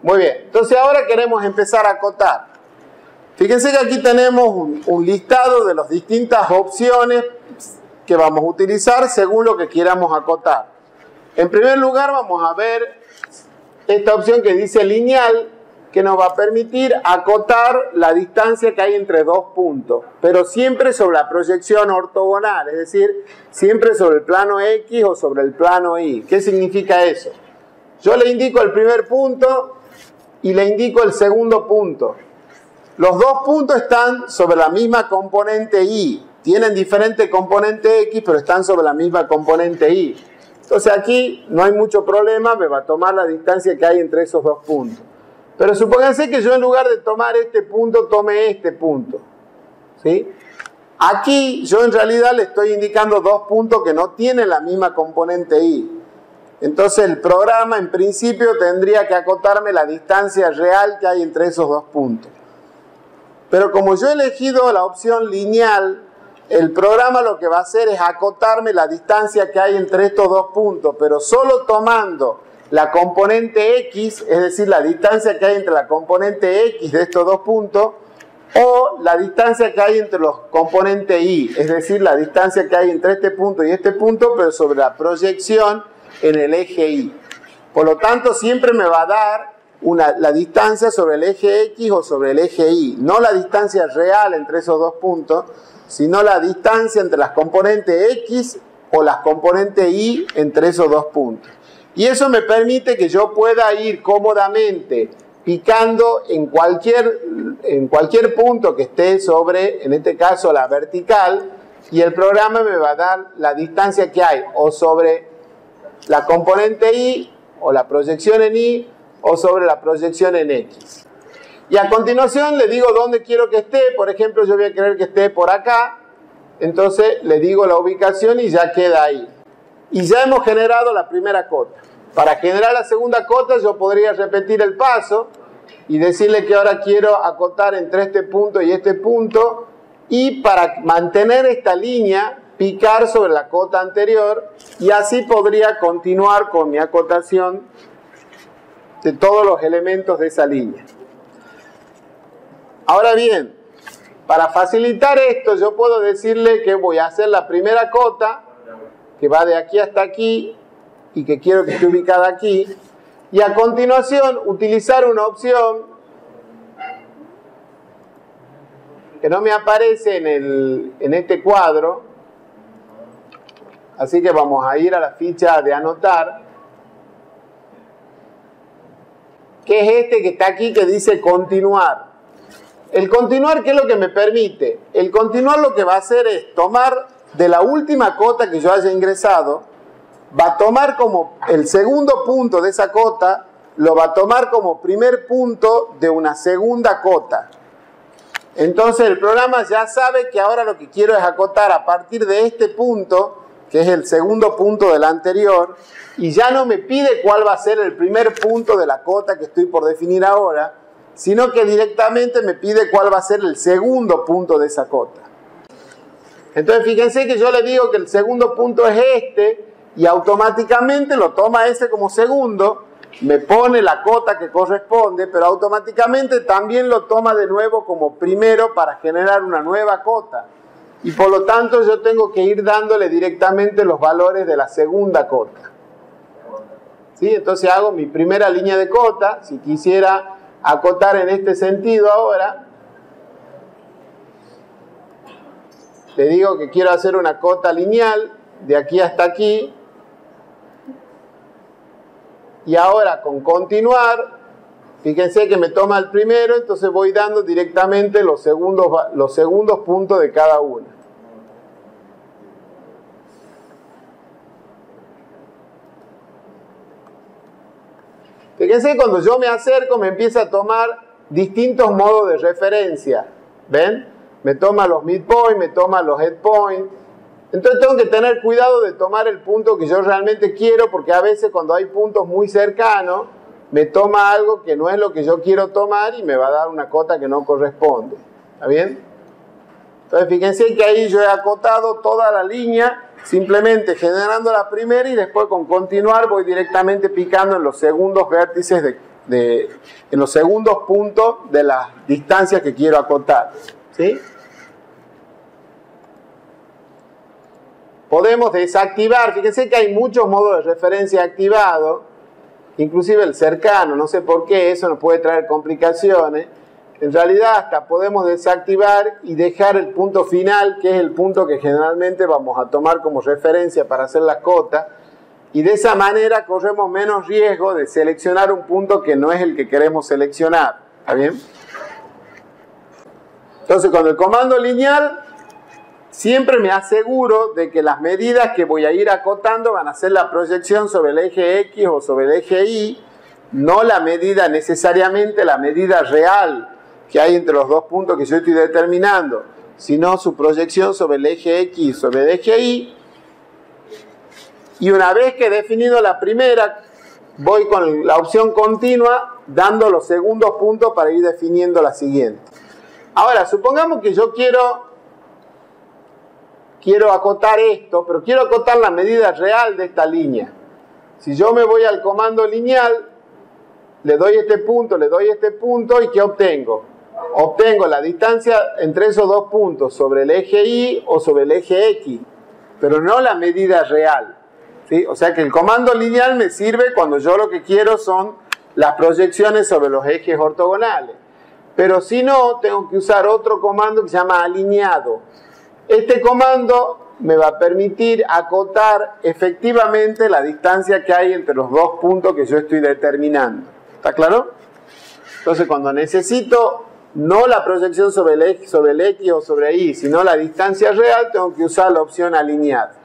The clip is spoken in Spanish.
Muy bien, entonces ahora queremos empezar a acotar. Fíjense que aquí tenemos un listado de las distintas opciones que vamos a utilizar según lo que queramos acotar. En primer lugar vamos a ver esta opción que dice lineal, que nos va a permitir acotar la distancia que hay entre dos puntos, pero siempre sobre la proyección ortogonal, es decir, siempre sobre el plano X o sobre el plano Y. ¿Qué significa eso? Yo le indico el primer punto y le indico el segundo punto. Los dos puntos están sobre la misma componente Y. Tienen diferente componente X, pero están sobre la misma componente Y. Entonces aquí no hay mucho problema, me va a tomar la distancia que hay entre esos dos puntos. Pero supónganse que yo en lugar de tomar este punto, tome este punto. ¿Sí? Aquí yo en realidad le estoy indicando dos puntos que no tienen la misma componente Y. Entonces el programa en principio tendría que acotarme la distancia real que hay entre esos dos puntos. Pero como yo he elegido la opción lineal, el programa lo que va a hacer es acotarme la distancia que hay entre estos dos puntos, pero solo tomando la componente X, es decir, la distancia que hay entre la componente X de estos dos puntos, o la distancia que hay entre los componentes Y, es decir, la distancia que hay entre este punto y este punto, pero sobre la proyección en el eje Y. Por lo tanto, siempre me va a dar la distancia sobre el eje X o sobre el eje Y, no la distancia real entre esos dos puntos, sino la distancia entre las componentes X o las componentes Y entre esos dos puntos. Y eso me permite que yo pueda ir cómodamente picando en cualquier punto que esté sobre, en este caso, la vertical, y el programa me va a dar la distancia que hay o sobre la componente Y o la proyección en Y o sobre la proyección en X. Y a continuación le digo dónde quiero que esté. Por ejemplo, yo voy a querer que esté por acá. Entonces le digo la ubicación y ya queda ahí. Y ya hemos generado la primera cota. Para generar la segunda cota yo podría repetir el paso y decirle que ahora quiero acotar entre este punto y este punto. Y para mantener esta línea, picar sobre la cota anterior y así podría continuar con mi acotación de todos los elementos de esa línea. Ahora bien, para facilitar esto yo puedo decirle que voy a hacer la primera cota que va de aquí hasta aquí y que quiero que esté ubicada aquí, y a continuación utilizar una opción que no me aparece en este cuadro, así que vamos a ir a la ficha de anotar, que es este que está aquí que dice continuar. El continuar, ¿qué es lo que me permite? El continuar lo que va a hacer es tomar de la última cota que yo haya ingresado, va a tomar como el segundo punto de esa cota, lo va a tomar como primer punto de una segunda cota. Entonces el programa ya sabe que ahora lo que quiero es acotar a partir de este punto, que es el segundo punto del anterior, y ya no me pide cuál va a ser el primer punto de la cota que estoy por definir ahora, sino que directamente me pide cuál va a ser el segundo punto de esa cota. Entonces fíjense que yo le digo que el segundo punto es este, y automáticamente lo toma ese como segundo, me pone la cota que corresponde, pero automáticamente también lo toma de nuevo como primero para generar una nueva cota. Y por lo tanto yo tengo que ir dándole directamente los valores de la segunda cota. ¿Sí? Entonces hago mi primera línea de cota. Si quisiera acotar en este sentido ahora, le digo que quiero hacer una cota lineal de aquí hasta aquí. Y ahora con continuar, fíjense que me toma el primero, entonces voy dando directamente los segundos puntos de cada una. Fíjense, cuando yo me acerco me empieza a tomar distintos modos de referencia. ¿Ven? Me toma los midpoint, me toma los headpoint. Entonces tengo que tener cuidado de tomar el punto que yo realmente quiero, porque a veces cuando hay puntos muy cercanos, me toma algo que no es lo que yo quiero tomar y me va a dar una cota que no corresponde. ¿Está bien? Entonces fíjense que ahí yo he acotado toda la línea, simplemente generando la primera y después con continuar voy directamente picando en los segundos vértices en los segundos puntos de las distancias que quiero acotar. ¿Sí? Podemos desactivar, fíjense que hay muchos modos de referencia activados, inclusive el cercano, no sé por qué, eso nos puede traer complicaciones. En realidad hasta podemos desactivar y dejar el punto final, que es el punto que generalmente vamos a tomar como referencia para hacer las cotas, y de esa manera corremos menos riesgo de seleccionar un punto que no es el que queremos seleccionar. ¿Está bien? Entonces con el comando lineal siempre me aseguro de que las medidas que voy a ir acotando van a ser la proyección sobre el eje X o sobre el eje Y, no la medida necesariamente, la medida real que hay entre los dos puntos que yo estoy determinando, sino su proyección sobre el eje X y sobre el eje Y. Y una vez que he definido la primera, voy con la opción continua, dando los segundos puntos para ir definiendo la siguiente. Ahora, supongamos que yo quiero acotar esto, pero quiero acotar la medida real de esta línea. Si yo me voy al comando lineal, le doy este punto, ¿y qué obtengo? Obtengo la distancia entre esos dos puntos sobre el eje Y o sobre el eje X, pero no la medida real. ¿Sí? O sea que el comando lineal me sirve cuando yo lo que quiero son las proyecciones sobre los ejes ortogonales. Pero si no, tengo que usar otro comando que se llama alineado. Este comando me va a permitir acotar efectivamente la distancia que hay entre los dos puntos que yo estoy determinando. ¿Está claro? Entonces cuando necesito no la proyección sobre el X o sobre Y, sino la distancia real, tengo que usar la opción alineado.